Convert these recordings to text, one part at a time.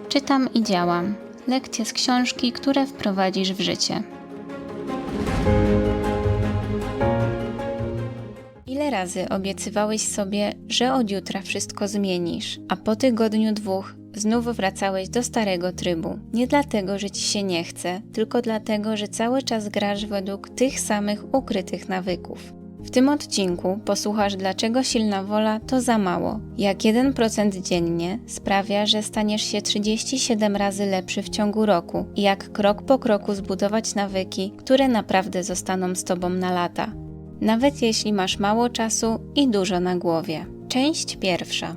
Czytam i działam. Lekcje z książki, które wprowadzisz w życie. Ile razy obiecywałeś sobie, że od jutra wszystko zmienisz, a po tygodniu, 2 znów wracałeś do starego trybu. Nie dlatego, że ci się nie chce, tylko dlatego, że cały czas grasz według tych samych ukrytych nawyków. W tym odcinku posłuchasz, dlaczego silna wola to za mało. Jak 1% dziennie sprawia, że staniesz się 37 razy lepszy w ciągu roku i jak krok po kroku zbudować nawyki, które naprawdę zostaną z tobą na lata. Nawet jeśli masz mało czasu i dużo na głowie. Część pierwsza.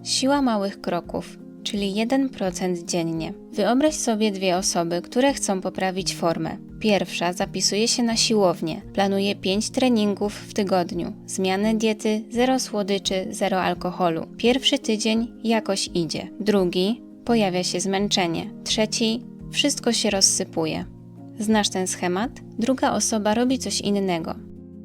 Siła małych kroków, czyli 1% dziennie. Wyobraź sobie 2 osoby, które chcą poprawić formę. Pierwsza zapisuje się na siłownię, planuje 5 treningów w tygodniu, zmianę diety, 0 słodyczy, 0 alkoholu. Pierwszy tydzień jakoś idzie. Drugi, pojawia się zmęczenie. Trzeci, wszystko się rozsypuje. Znasz ten schemat? Druga osoba robi coś innego.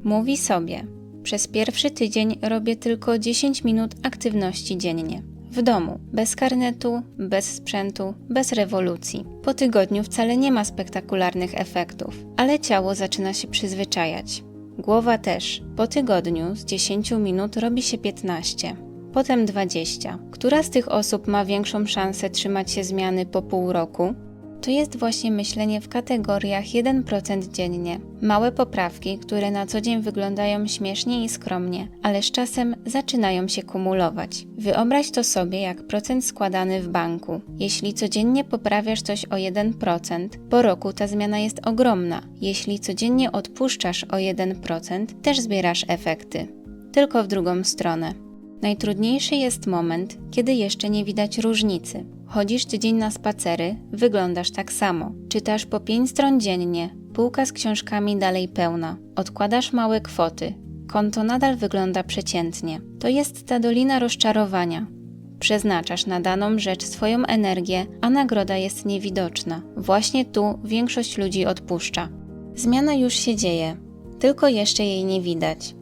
Mówi sobie, przez pierwszy tydzień robię tylko 10 minut aktywności dziennie. W domu, bez karnetu, bez sprzętu, bez rewolucji. Po tygodniu wcale nie ma spektakularnych efektów, ale ciało zaczyna się przyzwyczajać. Głowa też. Po tygodniu z 10 minut robi się 15, potem 20. Która z tych osób ma większą szansę trzymać się zmiany po pół roku? To jest właśnie myślenie w kategoriach 1% dziennie. Małe poprawki, które na co dzień wyglądają śmiesznie i skromnie, ale z czasem zaczynają się kumulować. Wyobraź to sobie jak procent składany w banku. Jeśli codziennie poprawiasz coś o 1%, po roku ta zmiana jest ogromna. Jeśli codziennie odpuszczasz o 1%, też zbierasz efekty. Tylko w drugą stronę. Najtrudniejszy jest moment, kiedy jeszcze nie widać różnicy. Chodzisz tydzień na spacery, wyglądasz tak samo. Czytasz po 5 stron dziennie, półka z książkami dalej pełna. Odkładasz małe kwoty, konto nadal wygląda przeciętnie. To jest ta dolina rozczarowania. Przeznaczasz na daną rzecz swoją energię, a nagroda jest niewidoczna. Właśnie tu większość ludzi odpuszcza. Zmiana już się dzieje, tylko jeszcze jej nie widać.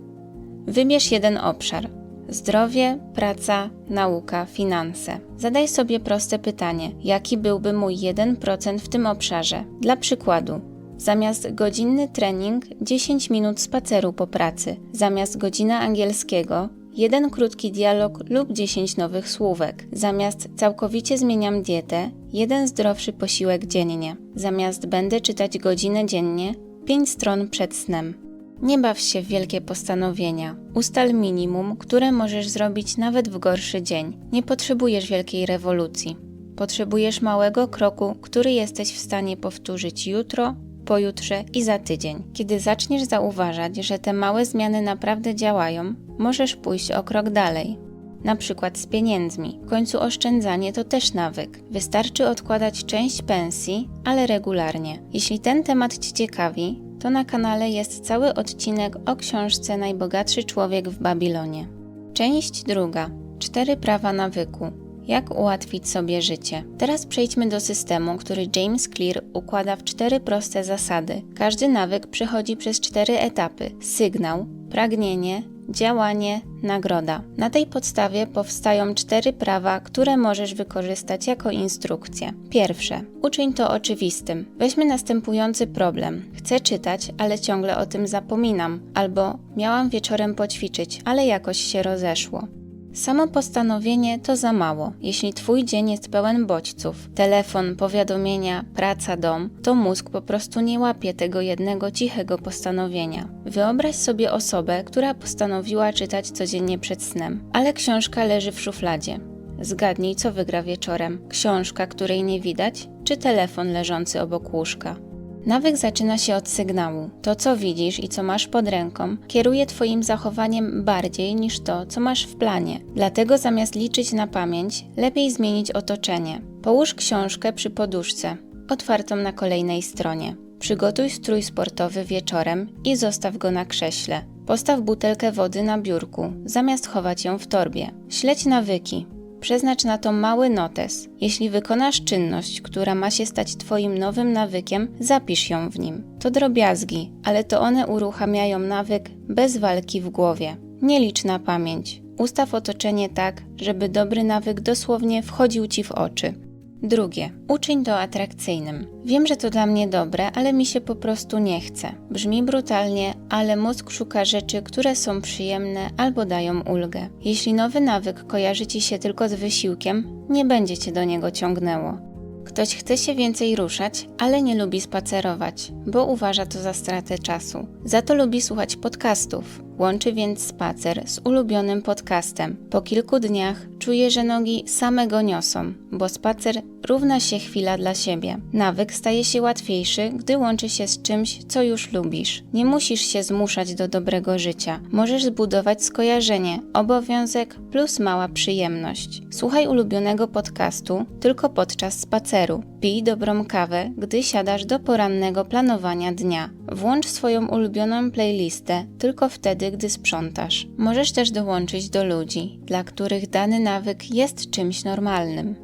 Wybierz jeden obszar. Zdrowie, praca, nauka, finanse. Zadaj sobie proste pytanie, jaki byłby mój 1% w tym obszarze? Dla przykładu, zamiast godzinny trening, 10 minut spaceru po pracy. Zamiast godzina angielskiego, 1 krótki dialog lub 10 nowych słówek. Zamiast całkowicie zmieniam dietę, 1 zdrowszy posiłek dziennie. Zamiast będę czytać godzinę dziennie, 5 stron przed snem. Nie baw się w wielkie postanowienia. Ustal minimum, które możesz zrobić nawet w gorszy dzień. Nie potrzebujesz wielkiej rewolucji. Potrzebujesz małego kroku, który jesteś w stanie powtórzyć jutro, pojutrze i za tydzień. Kiedy zaczniesz zauważać, że te małe zmiany naprawdę działają, możesz pójść o krok dalej. Na przykład z pieniędzmi. W końcu oszczędzanie to też nawyk. Wystarczy odkładać część pensji, ale regularnie. Jeśli ten temat Cię ciekawi, to na kanale jest cały odcinek o książce Najbogatszy człowiek w Babilonie. Część druga. 4 prawa nawyku. Jak ułatwić sobie życie? Teraz przejdźmy do systemu, który James Clear układa w 4 proste zasady. Każdy nawyk przechodzi przez 4 etapy. Sygnał, pragnienie, działanie, nagroda. Na tej podstawie powstają 4 prawa, które możesz wykorzystać jako instrukcję. Pierwsze. Uczyń to oczywistym. Weźmy następujący problem. Chcę czytać, ale ciągle o tym zapominam. Albo miałam wieczorem poćwiczyć, ale jakoś się rozeszło. Samo postanowienie to za mało. Jeśli Twój dzień jest pełen bodźców, telefon, powiadomienia, praca, dom, to mózg po prostu nie łapie tego jednego cichego postanowienia. Wyobraź sobie osobę, która postanowiła czytać codziennie przed snem, ale książka leży w szufladzie. Zgadnij, co wygra wieczorem. Książka, której nie widać, czy telefon leżący obok łóżka? Nawyk zaczyna się od sygnału. To, co widzisz i co masz pod ręką, kieruje Twoim zachowaniem bardziej niż to, co masz w planie. Dlatego zamiast liczyć na pamięć, lepiej zmienić otoczenie. Połóż książkę przy poduszce, otwartą na kolejnej stronie. Przygotuj strój sportowy wieczorem i zostaw go na krześle. Postaw butelkę wody na biurku, zamiast chować ją w torbie. Śledź nawyki. Przeznacz na to mały notes. Jeśli wykonasz czynność, która ma się stać Twoim nowym nawykiem, zapisz ją w nim. To drobiazgi, ale to one uruchamiają nawyk bez walki w głowie. Nie licz na pamięć. Ustaw otoczenie tak, żeby dobry nawyk dosłownie wchodził Ci w oczy. Drugie. Uczyń to atrakcyjnym. Wiem, że to dla mnie dobre, ale mi się po prostu nie chce. Brzmi brutalnie, ale mózg szuka rzeczy, które są przyjemne albo dają ulgę. Jeśli nowy nawyk kojarzy Ci się tylko z wysiłkiem, nie będzie Cię do niego ciągnęło. Ktoś chce się więcej ruszać, ale nie lubi spacerować, bo uważa to za stratę czasu. Za to lubi słuchać podcastów. Łączy więc spacer z ulubionym podcastem. Po kilku dniach czuje, że nogi same go niosą, bo spacer równa się chwila dla siebie. Nawyk staje się łatwiejszy, gdy łączy się z czymś, co już lubisz. Nie musisz się zmuszać do dobrego życia. Możesz zbudować skojarzenie, obowiązek plus mała przyjemność. Słuchaj ulubionego podcastu tylko podczas spaceru. Pij dobrą kawę, gdy siadasz do porannego planowania dnia. Włącz swoją ulubioną playlistę tylko wtedy, gdy sprzątasz. Możesz też dołączyć do ludzi, dla których dany nawyk jest czymś normalnym.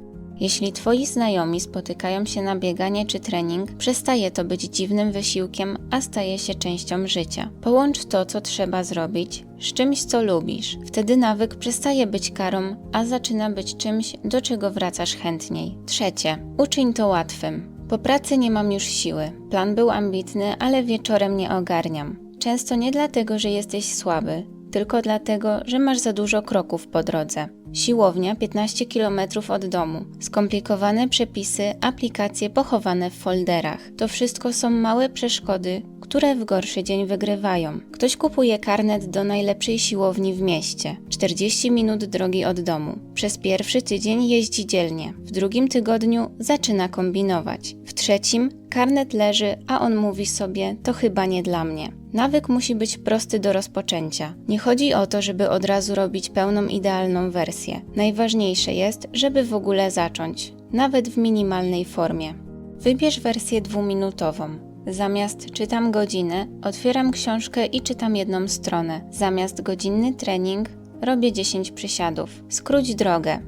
Jeśli Twoi znajomi spotykają się na bieganie czy trening, przestaje to być dziwnym wysiłkiem, a staje się częścią życia. Połącz to, co trzeba zrobić, z czymś, co lubisz. Wtedy nawyk przestaje być karą, a zaczyna być czymś, do czego wracasz chętniej. Trzecie. Uczyń to łatwym. Po pracy nie mam już siły. Plan był ambitny, ale wieczorem nie ogarniam. Często nie dlatego, że jesteś słaby, tylko dlatego, że masz za dużo kroków po drodze. Siłownia 15 km od domu, skomplikowane przepisy, aplikacje pochowane w folderach. To wszystko są małe przeszkody, które w gorszy dzień wygrywają. Ktoś kupuje karnet do najlepszej siłowni w mieście. 40 minut drogi od domu. Przez pierwszy tydzień jeździ dzielnie. W drugim tygodniu zaczyna kombinować. W trzecim karnet leży, a on mówi sobie, to chyba nie dla mnie. Nawyk musi być prosty do rozpoczęcia. Nie chodzi o to, żeby od razu robić pełną idealną wersję. Najważniejsze jest, żeby w ogóle zacząć, nawet w minimalnej formie. Wybierz wersję 2-minutową. Zamiast czytam godzinę, otwieram książkę i czytam jedną stronę. Zamiast godzinny trening, robię 10 przysiadów. Skróć drogę.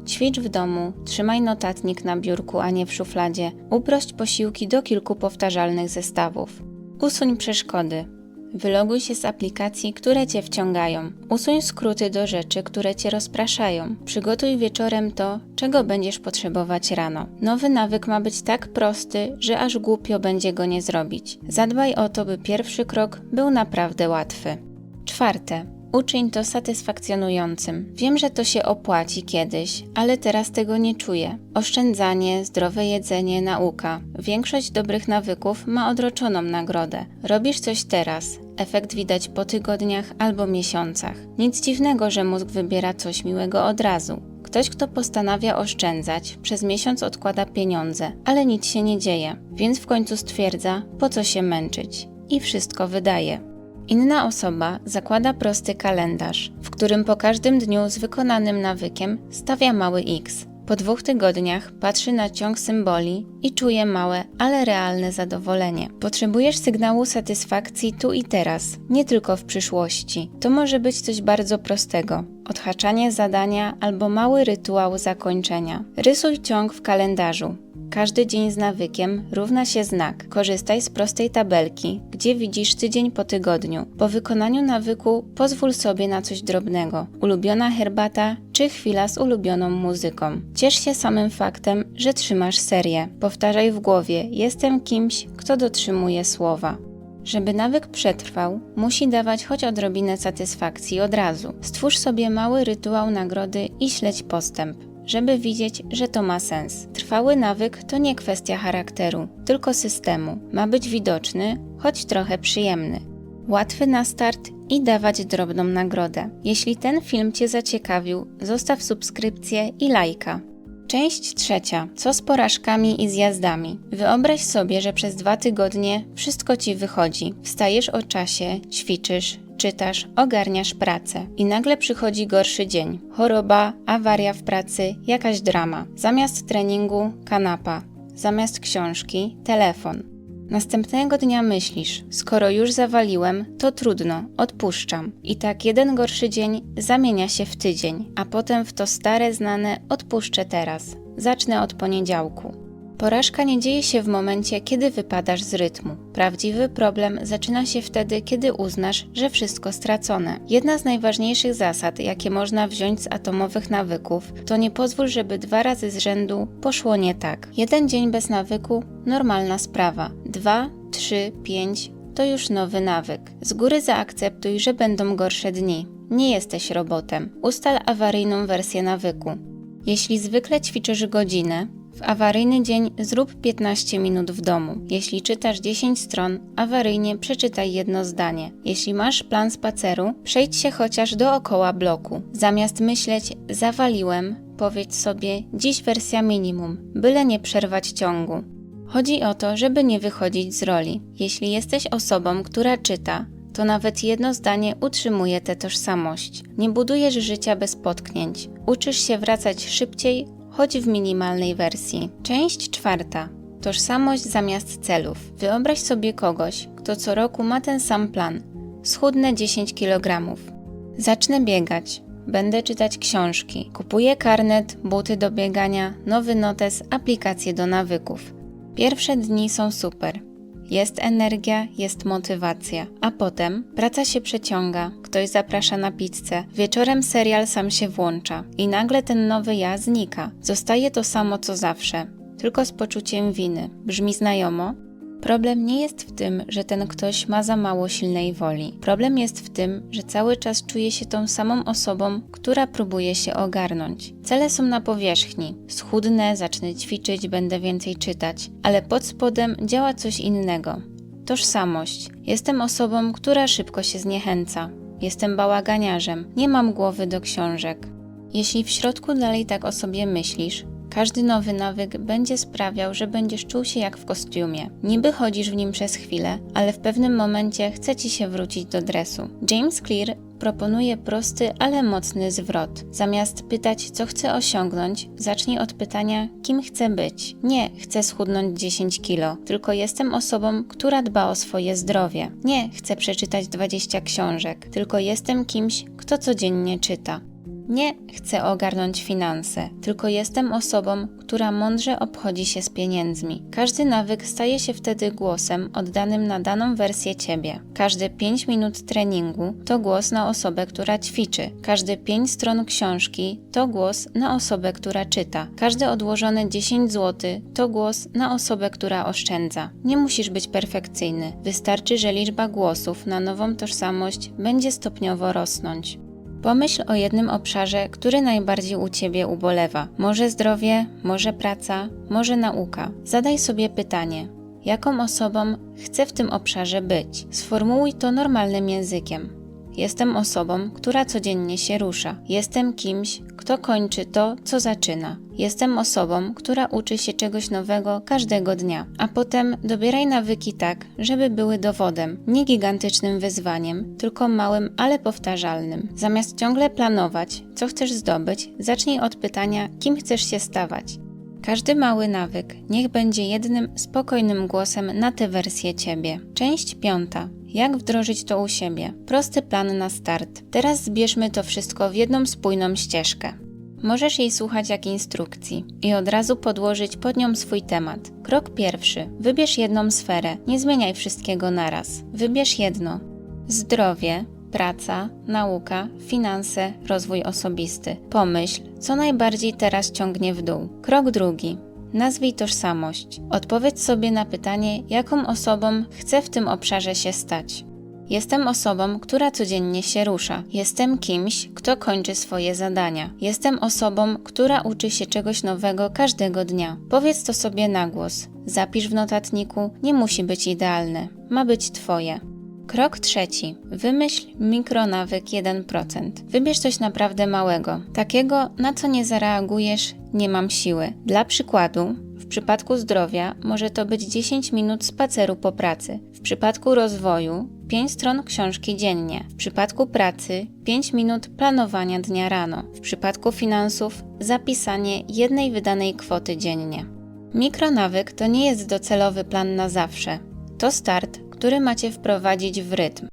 Ćwicz w domu, trzymaj notatnik na biurku, a nie w szufladzie. Uprość posiłki do kilku powtarzalnych zestawów. Usuń przeszkody. Wyloguj się z aplikacji, które Cię wciągają. Usuń skróty do rzeczy, które Cię rozpraszają. Przygotuj wieczorem to, czego będziesz potrzebować rano. Nowy nawyk ma być tak prosty, że aż głupio będzie go nie zrobić. Zadbaj o to, by pierwszy krok był naprawdę łatwy. Czwarte. Uczyń to satysfakcjonującym. Wiem, że to się opłaci kiedyś, ale teraz tego nie czuję. Oszczędzanie, zdrowe jedzenie, nauka. Większość dobrych nawyków ma odroczoną nagrodę. Robisz coś teraz. Efekt widać po tygodniach albo miesiącach. Nic dziwnego, że mózg wybiera coś miłego od razu. Ktoś, kto postanawia oszczędzać, przez miesiąc odkłada pieniądze, ale nic się nie dzieje, więc w końcu stwierdza, po co się męczyć. I wszystko wydaje. Inna osoba zakłada prosty kalendarz, w którym po każdym dniu z wykonanym nawykiem stawia mały X. Po 2 tygodniach patrzy na ciąg symboli i czuje małe, ale realne zadowolenie. Potrzebujesz sygnału satysfakcji tu i teraz, nie tylko w przyszłości. To może być coś bardzo prostego. Odhaczanie zadania albo mały rytuał zakończenia. Rysuj ciąg w kalendarzu. Każdy dzień z nawykiem równa się znak. Korzystaj z prostej tabelki, gdzie widzisz tydzień po tygodniu. Po wykonaniu nawyku pozwól sobie na coś drobnego. Ulubiona herbata czy chwila z ulubioną muzyką. Ciesz się samym faktem, że trzymasz serię. Powtarzaj w głowie, jestem kimś, kto dotrzymuje słowa. Żeby nawyk przetrwał, musi dawać choć odrobinę satysfakcji od razu. Stwórz sobie mały rytuał nagrody i śledź postęp, żeby widzieć, że to ma sens. Trwały nawyk to nie kwestia charakteru, tylko systemu. Ma być widoczny, choć trochę przyjemny. Łatwy na start i dawać drobną nagrodę. Jeśli ten film Cię zaciekawił, zostaw subskrypcję i lajka. Część trzecia. Co z porażkami i zjazdami? Wyobraź sobie, że przez 2 tygodnie wszystko Ci wychodzi. Wstajesz o czasie, ćwiczysz, czytasz, ogarniasz pracę i nagle przychodzi gorszy dzień. Choroba, awaria w pracy, jakaś drama. Zamiast treningu, kanapa. Zamiast książki, telefon. Następnego dnia myślisz, skoro już zawaliłem, to trudno, odpuszczam. I tak jeden gorszy dzień zamienia się w tydzień, a potem w to stare znane odpuszczę teraz. Zacznę od poniedziałku. Porażka nie dzieje się w momencie, kiedy wypadasz z rytmu. Prawdziwy problem zaczyna się wtedy, kiedy uznasz, że wszystko stracone. Jedna z najważniejszych zasad, jakie można wziąć z atomowych nawyków, to nie pozwól, żeby 2 razy z rzędu poszło nie tak. 1 dzień bez nawyku – normalna sprawa. 2, 3, 5 to już nowy nawyk. Z góry zaakceptuj, że będą gorsze dni. Nie jesteś robotem. Ustal awaryjną wersję nawyku. Jeśli zwykle ćwiczysz godzinę, w awaryjny dzień zrób 15 minut w domu. Jeśli czytasz 10 stron, awaryjnie przeczytaj 1 zdanie. Jeśli masz plan spaceru, przejdź się chociaż dookoła bloku. Zamiast myśleć zawaliłem, powiedz sobie dziś wersja minimum, byle nie przerwać ciągu. Chodzi o to, żeby nie wychodzić z roli. Jeśli jesteś osobą, która czyta, to nawet 1 zdanie utrzymuje tę tożsamość. Nie budujesz życia bez potknięć. Uczysz się wracać szybciej, choć w minimalnej wersji. Część 4. Tożsamość zamiast celów. Wyobraź sobie kogoś, kto co roku ma ten sam plan. Schudnę 10 kg. Zacznę biegać. Będę czytać książki. Kupuję karnet, buty do biegania, nowy notes, aplikacje do nawyków. Pierwsze dni są super. Jest energia, jest motywacja. A potem praca się przeciąga, ktoś zaprasza na pizzę, wieczorem serial sam się włącza i nagle ten nowy ja znika. Zostaje to samo co zawsze, tylko z poczuciem winy. Brzmi znajomo? Problem nie jest w tym, że ten ktoś ma za mało silnej woli. Problem jest w tym, że cały czas czuje się tą samą osobą, która próbuje się ogarnąć. Cele są na powierzchni. Schudnę, zacznę ćwiczyć, będę więcej czytać. Ale pod spodem działa coś innego. Tożsamość. Jestem osobą, która szybko się zniechęca. Jestem bałaganiarzem. Nie mam głowy do książek. Jeśli w środku dalej tak o sobie myślisz, każdy nowy nawyk będzie sprawiał, że będziesz czuł się jak w kostiumie. Niby chodzisz w nim przez chwilę, ale w pewnym momencie chce ci się wrócić do dresu. James Clear proponuje prosty, ale mocny zwrot. Zamiast pytać, co chcę osiągnąć, zacznij od pytania, kim chcę być. Nie chcę schudnąć 10 kilo, tylko jestem osobą, która dba o swoje zdrowie. Nie chcę przeczytać 20 książek, tylko jestem kimś, kto codziennie czyta. Nie chcę ogarnąć finanse, tylko jestem osobą, która mądrze obchodzi się z pieniędzmi. Każdy nawyk staje się wtedy głosem oddanym na daną wersję ciebie. Każde 5 minut treningu to głos na osobę, która ćwiczy. Każde 5 stron książki to głos na osobę, która czyta. Każde odłożone 10 zł to głos na osobę, która oszczędza. Nie musisz być perfekcyjny. Wystarczy, że liczba głosów na nową tożsamość będzie stopniowo rosnąć. Pomyśl o jednym obszarze, który najbardziej u ciebie ubolewa. Może zdrowie, może praca, może nauka. Zadaj sobie pytanie, jaką osobą chcę w tym obszarze być? Sformułuj to normalnym językiem. Jestem osobą, która codziennie się rusza. Jestem kimś, kto kończy to, co zaczyna. Jestem osobą, która uczy się czegoś nowego każdego dnia. A potem dobieraj nawyki tak, żeby były dowodem, nie gigantycznym wyzwaniem, tylko małym, ale powtarzalnym. Zamiast ciągle planować, co chcesz zdobyć, zacznij od pytania, kim chcesz się stawać. Każdy mały nawyk niech będzie jednym spokojnym głosem na tę wersję ciebie. Część 5. Jak wdrożyć to u siebie? Prosty plan na start. Teraz zbierzmy to wszystko w jedną spójną ścieżkę. Możesz jej słuchać jak instrukcji i od razu podłożyć pod nią swój temat. Krok 1. Wybierz jedną sferę. Nie zmieniaj wszystkiego naraz. Wybierz jedno. Zdrowie, praca, nauka, finanse, rozwój osobisty. Pomyśl, co najbardziej teraz ciągnie w dół. Krok 2. Nazwij tożsamość. Odpowiedz sobie na pytanie, jaką osobą chcę w tym obszarze się stać. Jestem osobą, która codziennie się rusza. Jestem kimś, kto kończy swoje zadania. Jestem osobą, która uczy się czegoś nowego każdego dnia. Powiedz to sobie na głos. Zapisz w notatniku, nie musi być idealne. Ma być twoje. Krok 3. Wymyśl mikronawyk 1%. Wybierz coś naprawdę małego. Takiego, na co nie zareagujesz, nie mam siły. Dla przykładu, w przypadku zdrowia może to być 10 minut spaceru po pracy. W przypadku rozwoju 5 stron książki dziennie. W przypadku pracy 5 minut planowania dnia rano. W przypadku finansów zapisanie jednej wydanej kwoty dziennie. Mikronawyk to nie jest docelowy plan na zawsze. To start, który macie wprowadzić w rytm.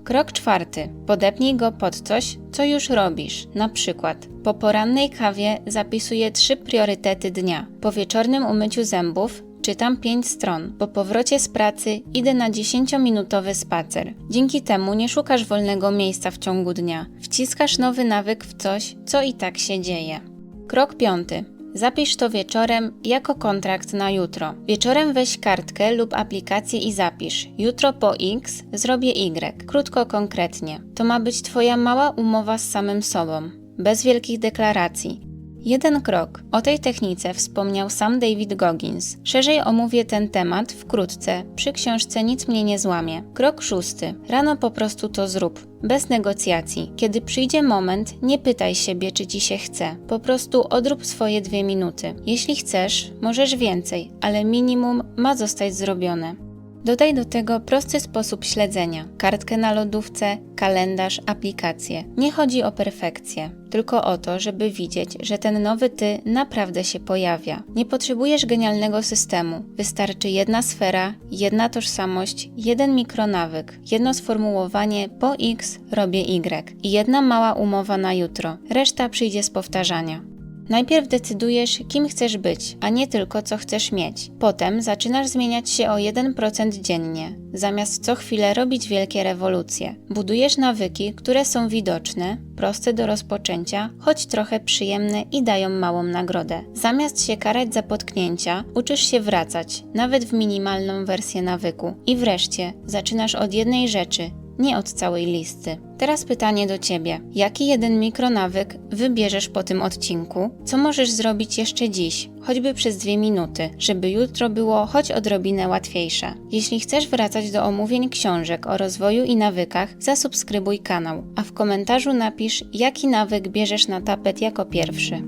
Krok 4. Podepnij go pod coś, co już robisz. Na przykład po porannej kawie zapisuję 3 priorytety dnia. Po wieczornym umyciu zębów czytam 5 stron. Po powrocie z pracy idę na 10-minutowy spacer. Dzięki temu nie szukasz wolnego miejsca w ciągu dnia. Wciskasz nowy nawyk w coś, co i tak się dzieje. Krok 5. Zapisz to wieczorem jako kontrakt na jutro. Wieczorem weź kartkę lub aplikację i zapisz: jutro po X zrobię Y. Krótko, konkretnie. To ma być Twoja mała umowa z samym sobą. Bez wielkich deklaracji. 1 krok. O tej technice wspomniał sam David Goggins. Szerzej omówię ten temat wkrótce przy książce Nic mnie nie złamie. Krok 6. Rano po prostu to zrób. Bez negocjacji. Kiedy przyjdzie moment, nie pytaj siebie, czy ci się chce. Po prostu odrób swoje 2 minuty. Jeśli chcesz, możesz więcej, ale minimum ma zostać zrobione. Dodaj do tego prosty sposób śledzenia. Kartkę na lodówce, kalendarz, aplikację. Nie chodzi o perfekcję, tylko o to, żeby widzieć, że ten nowy ty naprawdę się pojawia. Nie potrzebujesz genialnego systemu. Wystarczy jedna sfera, jedna tożsamość, jeden mikronawyk, jedno sformułowanie: po X robię Y i jedna mała umowa na jutro. Reszta przyjdzie z powtarzania. Najpierw decydujesz, kim chcesz być, a nie tylko co chcesz mieć. Potem zaczynasz zmieniać się o 1% dziennie, zamiast co chwilę robić wielkie rewolucje. Budujesz nawyki, które są widoczne, proste do rozpoczęcia, choć trochę przyjemne i dają małą nagrodę. Zamiast się karać za potknięcia, uczysz się wracać, nawet w minimalną wersję nawyku. I wreszcie zaczynasz od jednej rzeczy, nie od całej listy. Teraz pytanie do Ciebie. Jaki jeden mikronawyk wybierzesz po tym odcinku? Co możesz zrobić jeszcze dziś, choćby przez 2 minuty, żeby jutro było choć odrobinę łatwiejsze? Jeśli chcesz wracać do omówień książek o rozwoju i nawykach, zasubskrybuj kanał, a w komentarzu napisz, jaki nawyk bierzesz na tapet jako pierwszy.